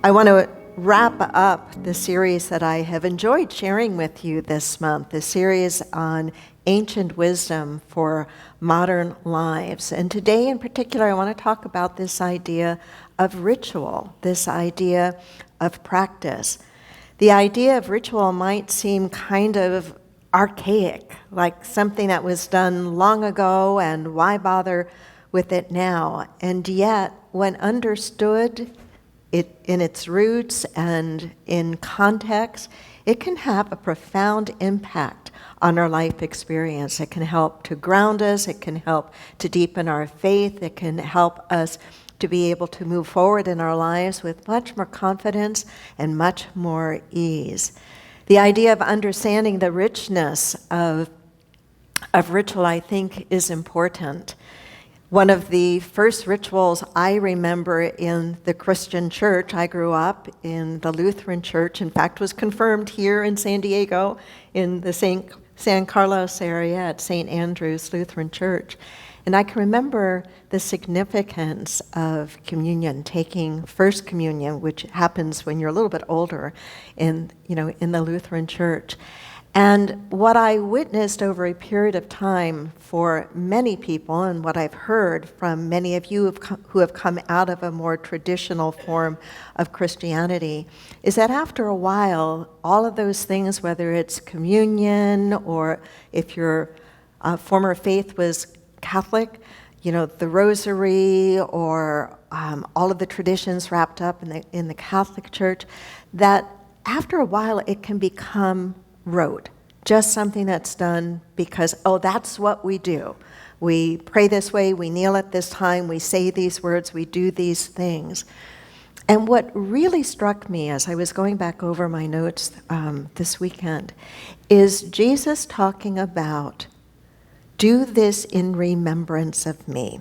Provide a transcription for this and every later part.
I want to wrap up the series that I have enjoyed sharing with you this month, the series on ancient wisdom for modern lives. And today in particular, I want to talk about this idea of ritual, this idea of practice. The idea of ritual might seem kind of archaic, like something that was done long ago, and why bother with it now? And yet, when understood in its roots and in context, it can have a profound impact on our life experience. It can help to ground us, it can help to deepen our faith, it can help us to be able to move forward in our lives with much more confidence and much more ease. The idea of understanding the richness of ritual, I think, is important. One of the first rituals I remember in the Christian church, I grew up in the Lutheran church, in fact was confirmed here in San Diego in the San Carlos area at St. Andrew's Lutheran Church. And I can remember the significance of communion, taking First Communion, which happens when you're a little bit older in the Lutheran Church. And what I witnessed over a period of time for many people, and what I've heard from many of you who have come out of a more traditional form of Christianity, is that after a while, all of those things, whether it's communion or if your former faith was Catholic, the rosary or all of the traditions wrapped up in the Catholic Church, that after a while it can become rote, just something that's done because, that's what we do. We pray this way, we kneel at this time, we say these words, we do these things. And what really struck me as I was going back over my notes this weekend is Jesus talking about, do this in remembrance of me.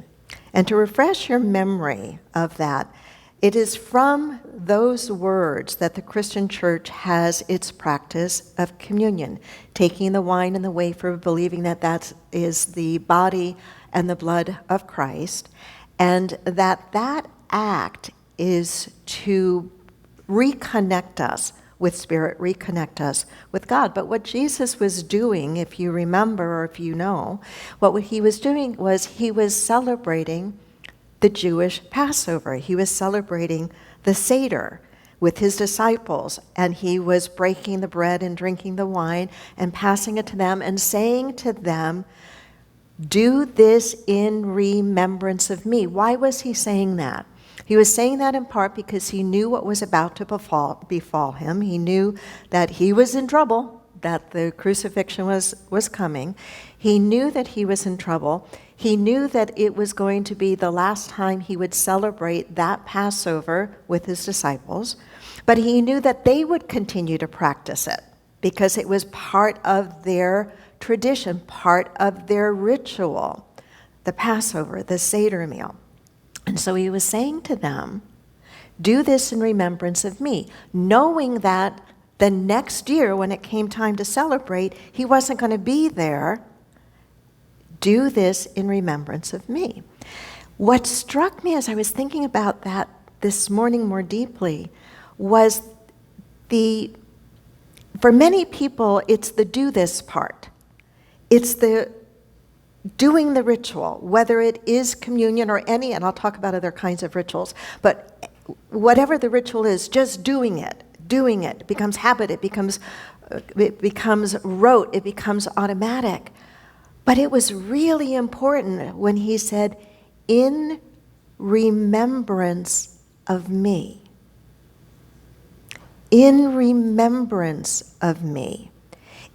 And to refresh your memory of that, it is from those words that the Christian church has its practice of communion, taking the wine and the wafer, believing that that is the body and the blood of Christ, and that act is to reconnect us with Spirit, reconnect us with God. But what Jesus was doing, if you remember or if you know, what he was doing was he was celebrating the Jewish Passover. He was celebrating the Seder with his disciples, and he was breaking the bread and drinking the wine and passing it to them and saying to them, do this in remembrance of me. Why was he saying that? He was saying that in part because he knew what was about to befall him. He knew that he was in trouble, that the crucifixion was coming. He knew that he was in trouble. He knew that it was going to be the last time he would celebrate that Passover with his disciples. But he knew that they would continue to practice it because it was part of their tradition, part of their ritual, the Passover, the Seder meal. And so he was saying to them, do this in remembrance of me, knowing that the next year when it came time to celebrate, he wasn't going to be there. Do this in remembrance of me. What struck me as I was thinking about that this morning more deeply was for many people, it's the do this part. It's the doing the ritual, whether it is communion or any, and I'll talk about other kinds of rituals, but whatever the ritual is, just doing it becomes habit, it becomes rote, it becomes automatic. But it was really important when he said, in remembrance of me. In remembrance of me.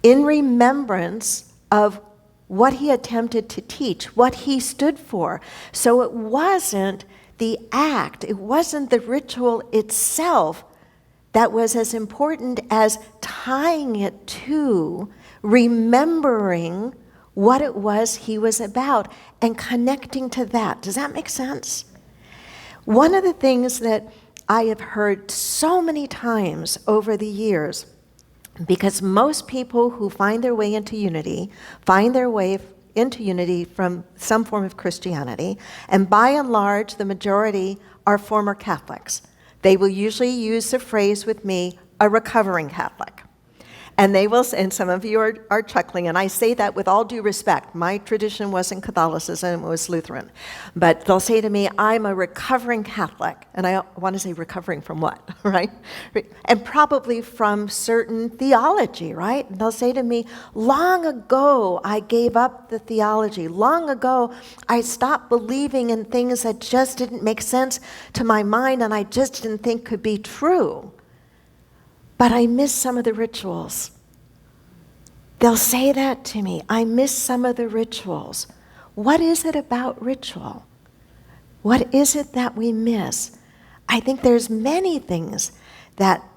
In remembrance of what he attempted to teach, what he stood for. So it wasn't the act, it wasn't the ritual itself that was as important as tying it to remembering what it was he was about and connecting to that. Does that make sense? One of the things that I have heard so many times over the years, because most people who find their way into unity from some form of Christianity, and by and large, the majority are former Catholics. They will usually use the phrase with me, a recovering Catholic. And they will, and some of you are chuckling, and I say that with all due respect. My tradition wasn't Catholicism, it was Lutheran. But they'll say to me, I'm a recovering Catholic. And I want to say recovering from what, right? And probably from certain theology, right? And they'll say to me, long ago I gave up the theology. Long ago I stopped believing in things that just didn't make sense to my mind and I just didn't think could be true. But I miss some of the rituals. They'll say that to me. I miss some of the rituals. What is it about ritual? What is it that we miss? I think there's many things that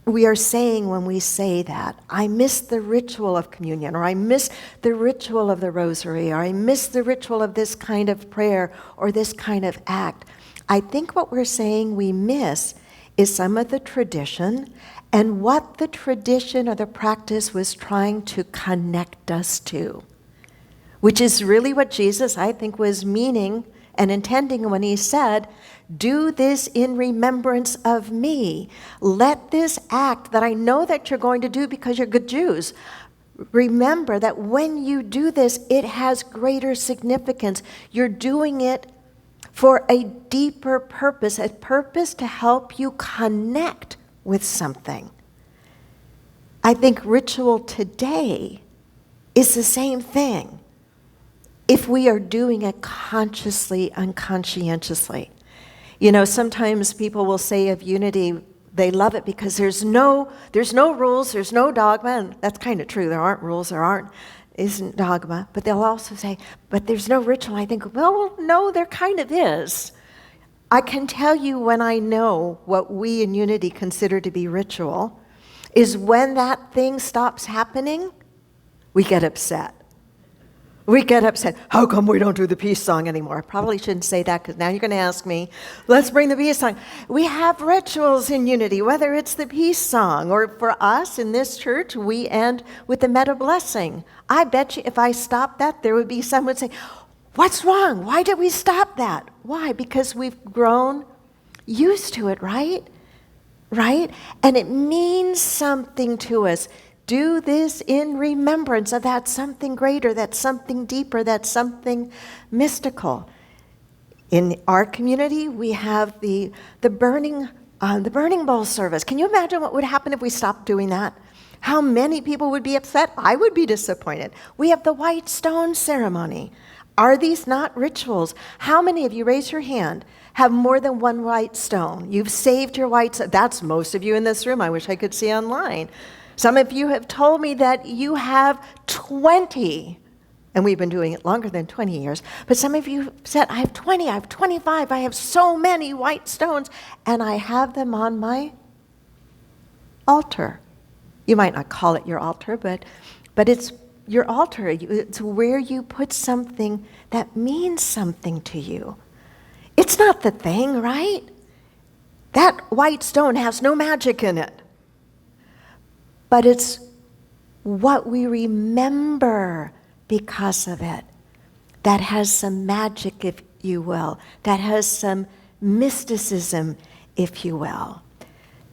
we are saying when we say that. I miss the ritual of communion, or I miss the ritual of the rosary, or I miss the ritual of this kind of prayer or this kind of act. I think what we're saying we miss is some of the tradition and what the tradition or the practice was trying to connect us to, which is really what Jesus, I think, was meaning and intending when he said, do this in remembrance of me. Let this act that I know that you're going to do because you're good Jews, remember that when you do this, it has greater significance. You're doing it for a deeper purpose, a purpose to help you connect with something. I think ritual today is the same thing if we are doing it consciously and conscientiously. You know, sometimes people will say of unity, they love it because there's no rules, there's no dogma, and that's kind of true. There aren't rules, isn't dogma, but they'll also say, but there's no ritual. I think, well, no, there kind of is. I can tell you when I know what we in Unity consider to be ritual is when that thing stops happening, we get upset. We get upset. How come we don't do the peace song anymore? I probably shouldn't say that because now you're going to ask me, let's bring the peace song. We have rituals in Unity, whether it's the peace song or for us in this church, we end with the meta blessing. I bet you if I stopped that, there would be someone saying, what's wrong? Why did we stop that? Why? Because we've grown used to it, right? Right? And it means something to us. Do this in remembrance of that something greater, that something deeper, that something mystical. In our community, we have the burning bowl service. Can you imagine what would happen if we stopped doing that? How many people would be upset? I would be disappointed. We have the white stone ceremony. Are these not rituals? How many of you, raise your hand, have more than one white stone? You've saved your white stone. That's most of you in this room. I wish I could see online. Some of you have told me that you have 20, and we've been doing it longer than 20 years, but some of you said, I have 20, I have 25, I have so many white stones, and I have them on my altar. You might not call it your altar, but it's your altar. It's where you put something that means something to you. It's not the thing, right? That white stone has no magic in it. But it's what we remember because of it that has some magic, if you will, that has some mysticism, if you will.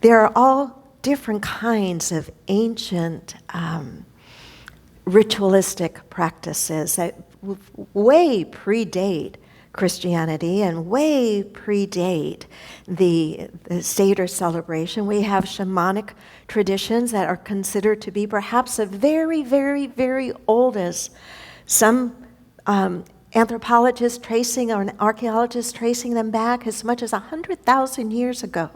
There are all different kinds of ancient ritualistic practices that way predate Christianity and way predate the Seder celebration. We have shamanic traditions that are considered to be perhaps the very, very, very oldest. Some anthropologists tracing or archaeologists tracing them back as much as 100,000 years ago.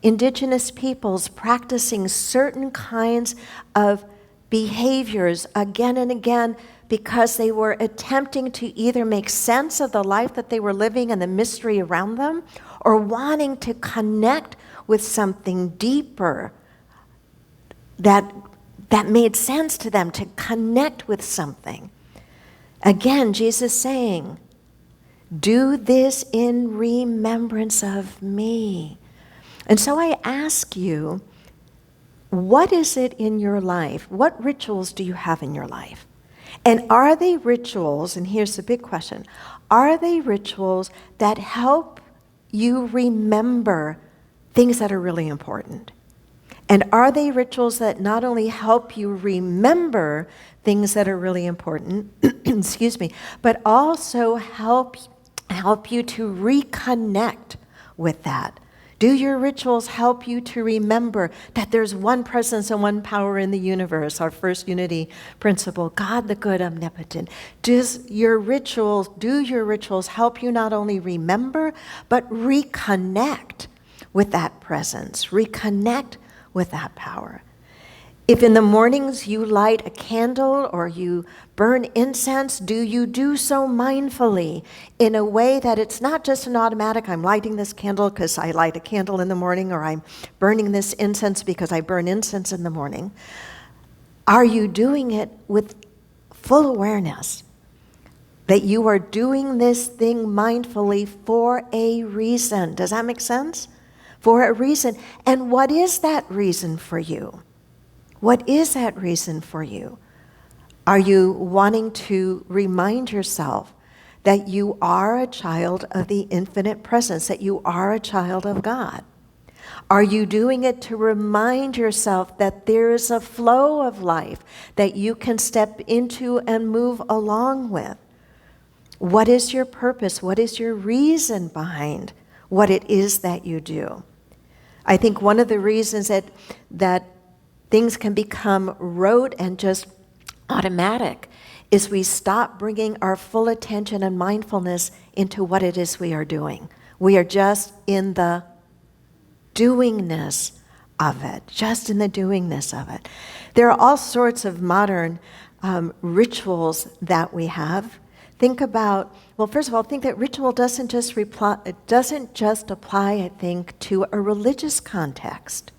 Indigenous peoples practicing certain kinds of behaviors again and again because they were attempting to either make sense of the life that they were living and the mystery around them, or wanting to connect with something deeper that made sense to them, to connect with something. Again, Jesus saying, do this in remembrance of me. And so I ask you, what is it in your life? What rituals do you have in your life? And are they rituals, and here's the big question, are they rituals that help you remember things that are really important? And are they rituals that not only help you remember things that are really important, excuse me, but also help you to reconnect with that? Do your rituals help you to remember that there's one presence and one power in the universe, our first unity principle, God the good omnipotent? Do your rituals help you not only remember, but reconnect with that presence, reconnect with that power? If in the mornings you light a candle or you burn incense, do you do so mindfully in a way that it's not just an automatic, I'm lighting this candle because I light a candle in the morning, or I'm burning this incense because I burn incense in the morning? Are you doing it with full awareness that you are doing this thing mindfully for a reason? Does that make sense? For a reason. And what is that reason for you? What is that reason for you? Are you wanting to remind yourself that you are a child of the infinite presence, that you are a child of God? Are you doing it to remind yourself that there is a flow of life that you can step into and move along with? What is your purpose? What is your reason behind what it is that you do? I think one of the reasons that things can become rote and just automatic is we stop bringing our full attention and mindfulness into what it is we are doing. We are just in the doingness of it, just in the doingness of it. There are all sorts of modern rituals that we have. Think about, well, first of all, think that ritual doesn't just apply, I think, to a religious context.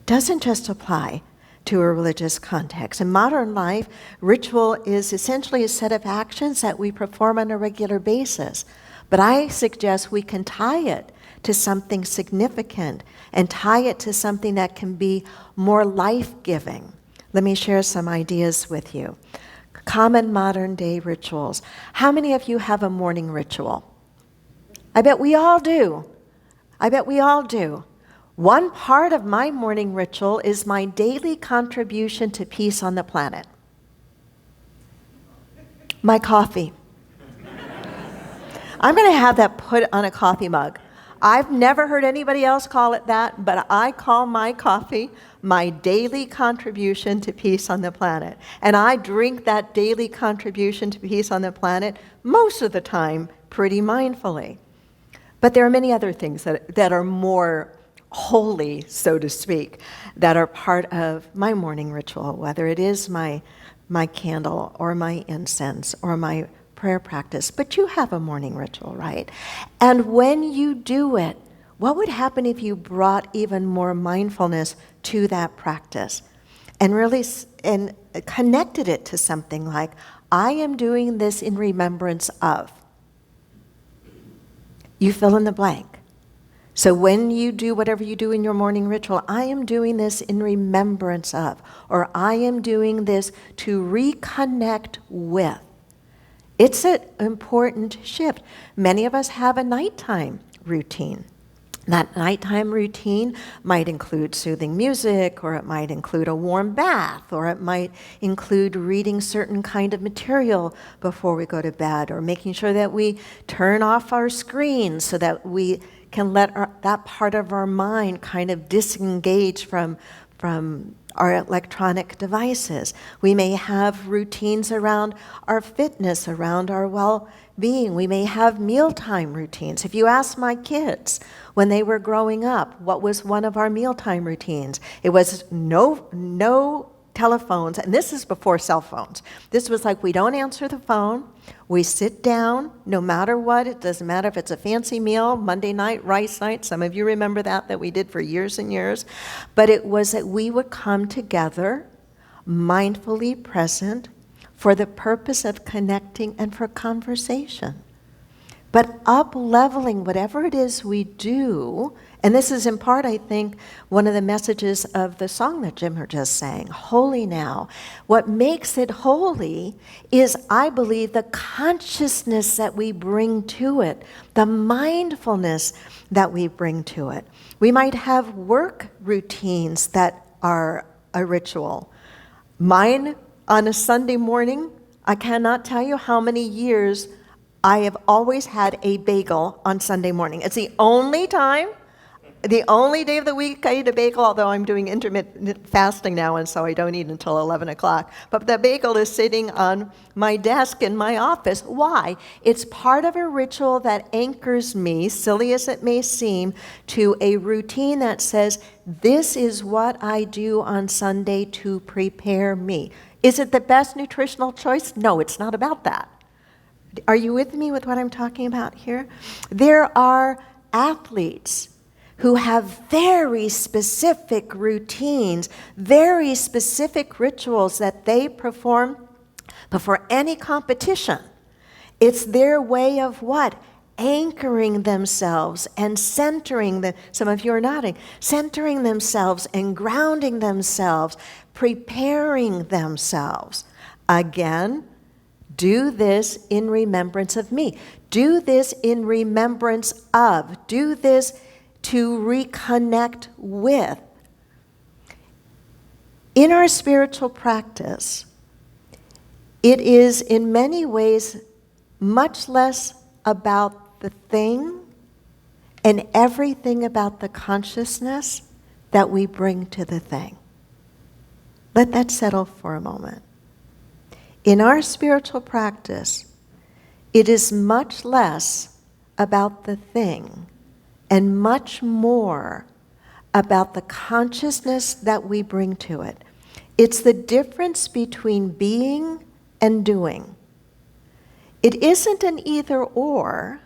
Doesn't just apply to a religious context. In modern life, ritual is essentially a set of actions that we perform on a regular basis. But I suggest we can tie it to something significant and tie it to something that can be more life-giving. Let me share some ideas with you. Common modern day rituals. How many of you have a morning ritual? I bet we all do. One part of my morning ritual is my daily contribution to peace on the planet. My coffee. I'm going to have that put on a coffee mug. I've never heard anybody else call it that, but I call my coffee my daily contribution to peace on the planet. And I drink that daily contribution to peace on the planet most of the time pretty mindfully. But there are many other things that are more holy, so to speak, that are part of my morning ritual, whether it is my candle or my incense or my prayer practice. But you have a morning ritual, right? And when you do it, what would happen if you brought even more mindfulness to that practice and really connected it to something like, I am doing this in remembrance of. You fill in the blank. So when you do whatever you do in your morning ritual, I am doing this in remembrance of, or I am doing this to reconnect with. It's an important shift. Many of us have a nighttime routine. That nighttime routine might include soothing music, or it might include a warm bath, or it might include reading certain kind of material before we go to bed, or making sure that we turn off our screens so that we can let that part of our mind kind of disengage from our electronic devices. We may have routines around our fitness, around our well-being. We may have mealtime routines. If you ask my kids when they were growing up, what was one of our mealtime routines? It was no telephones, and this is before cell phones. This was like, we don't answer the phone. We sit down, no matter what. It doesn't matter if it's a fancy meal, Monday night, rice night. Some of you remember that we did for years and years. But it was that we would come together, mindfully present, for the purpose of connecting and for conversation. but up-leveling whatever it is we do. And this is in part, I think, one of the messages of the song that Jim just sang, Holy Now. What makes it holy is, I believe, the consciousness that we bring to it, the mindfulness that we bring to it. We might have work routines that are a ritual. Mine, on a Sunday morning, I cannot tell you how many years I have always had a bagel on Sunday morning. It's the only day of the week I eat a bagel, although I'm doing intermittent fasting now, and so I don't eat until 11 o'clock. But the bagel is sitting on my desk in my office. Why? It's part of a ritual that anchors me, silly as it may seem, to a routine that says, this is what I do on Sunday to prepare me. Is it the best nutritional choice? No, it's not about that. Are you with me with what I'm talking about here? There are athletes who have very specific routines, very specific rituals that they perform before any competition. It's their way of what? Anchoring themselves and centering them. Some of you are nodding. Centering themselves and grounding themselves, preparing themselves. Again, do this in remembrance of me. Do this in remembrance of. Do this to reconnect with. In our spiritual practice, it is in many ways much less about the thing and everything about the consciousness that we bring to the thing. Let that settle for a moment. In our spiritual practice, it is much less about the thing and much more about the consciousness that we bring to it. It's the difference between being and doing. It isn't an either or,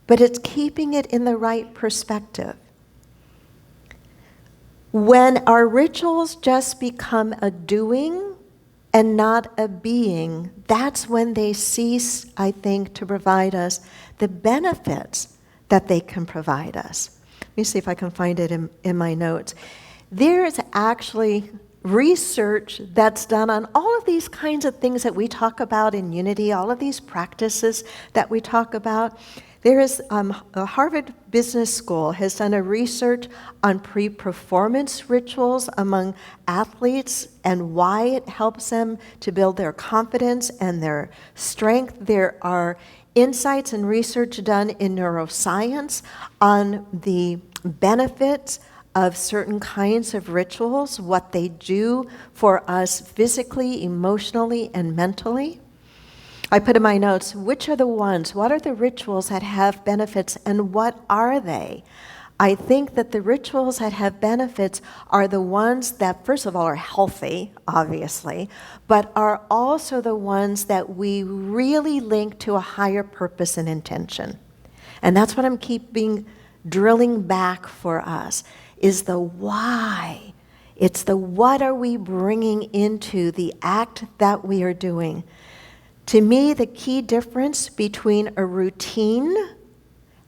but it's keeping it in the right perspective. When our rituals just become a doing and not a being, that's when they cease, I think, to provide us the benefits that they can provide us. Let me see if I can find it in my notes. There is actually research that's done on all of these kinds of things that we talk about in unity, all of these practices that we talk about. There is a Harvard Business School has done a research on pre-performance rituals among athletes and why it helps them to build their confidence and their strength. There are insights and research done in neuroscience on the benefits of certain kinds of rituals, what they do for us physically, emotionally, and mentally. I put in my notes, which are the ones, what are the rituals that have benefits, and what are they? I think that the rituals that have benefits are the ones that, first of all, are healthy, obviously, but are also the ones that we really link to a higher purpose and intention. And that's what I'm drilling back for us, is the why. It's the what are we bringing into the act that we are doing. To me, the key difference between a routine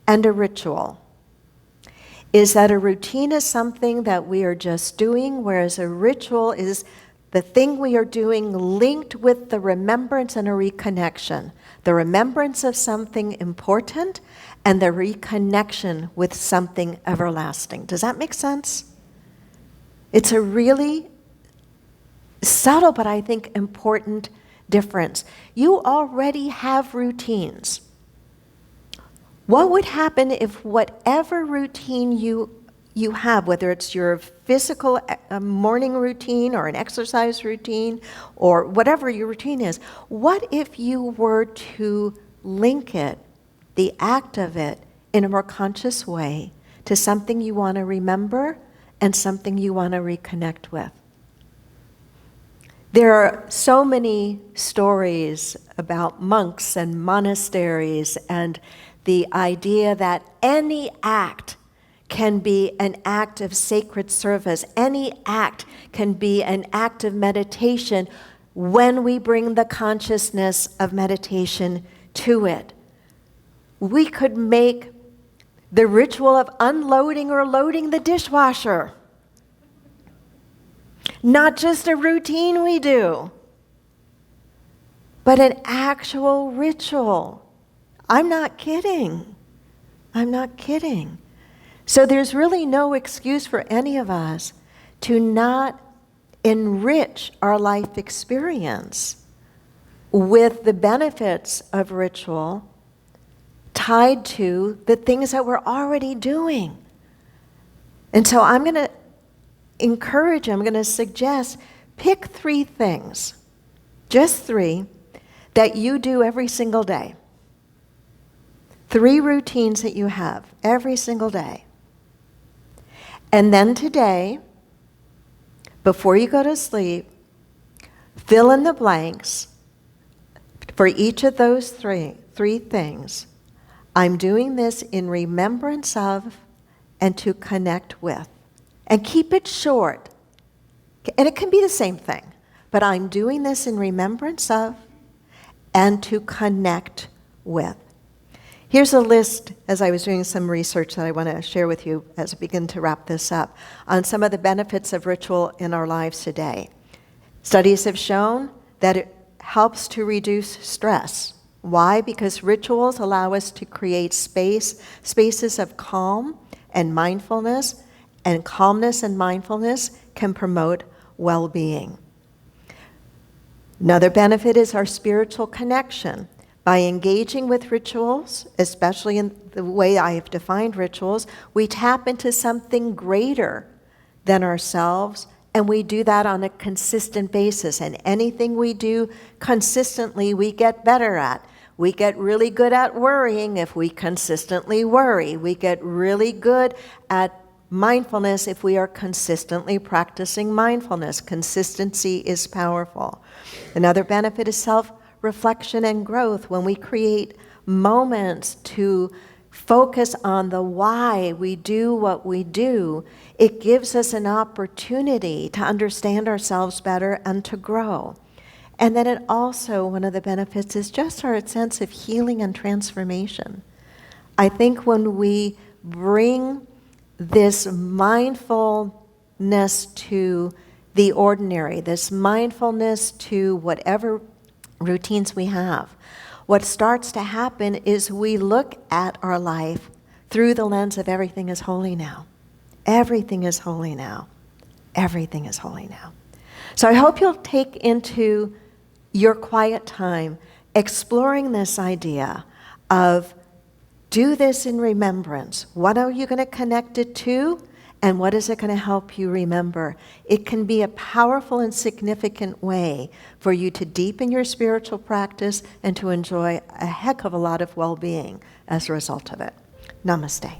and a ritual is that a routine is something that we are just doing, whereas a ritual is the thing we are doing linked with the remembrance and a reconnection. The remembrance of something important and the reconnection with something everlasting. Does that make sense? It's a really subtle, but I think important difference. You already have routines. What would happen if whatever routine you have, whether it's your physical morning routine or an exercise routine or whatever your routine is, what if you were to link it, the act of it, in a more conscious way to something you want to remember and something you want to reconnect with? There are so many stories about monks and monasteries and the idea that any act can be an act of sacred service. Any act can be an act of meditation when we bring the consciousness of meditation to it. We could make the ritual of unloading or loading the dishwasher not just a routine we do, but an actual ritual. I'm not kidding. I'm not kidding. So there's really no excuse for any of us to not enrich our life experience with the benefits of ritual tied to the things that we're already doing. And so I'm going to encourage you, I'm going to suggest, pick 3 things, just 3, that you do every single day. 3 routines that you have every single day. And then today, before you go to sleep, fill in the blanks for each of those three things. I'm doing this in remembrance of and to connect with. And keep it short. And it can be the same thing. But I'm doing this in remembrance of and to connect with. Here's a list, as I was doing some research that I want to share with you as we begin to wrap this up, on some of the benefits of ritual in our lives today. Studies have shown that it helps to reduce stress. Why? Because rituals allow us to create spaces of calm and mindfulness, and calmness and mindfulness can promote well-being. Another benefit is our spiritual connection. By engaging with rituals, especially in the way I have defined rituals, we tap into something greater than ourselves, and we do that on a consistent basis. And anything we do consistently, we get better at. We get really good at worrying if we consistently worry. We get really good at mindfulness if we are consistently practicing mindfulness. Consistency is powerful. Another benefit is self-reflection and growth. When we create moments to focus on the why we do what we do, it gives us an opportunity to understand ourselves better and to grow. And then it also, one of the benefits is just our sense of healing and transformation. I think when we bring this mindfulness to the ordinary, this mindfulness to whatever routines we have, what starts to happen is we look at our life through the lens of everything is holy now. Everything is holy now. Everything is holy now. So I hope you'll take into your quiet time exploring this idea of do this in remembrance. What are you going to connect it to? And what is it going to help you remember? It can be a powerful and significant way for you to deepen your spiritual practice and to enjoy a heck of a lot of well-being as a result of it. Namaste.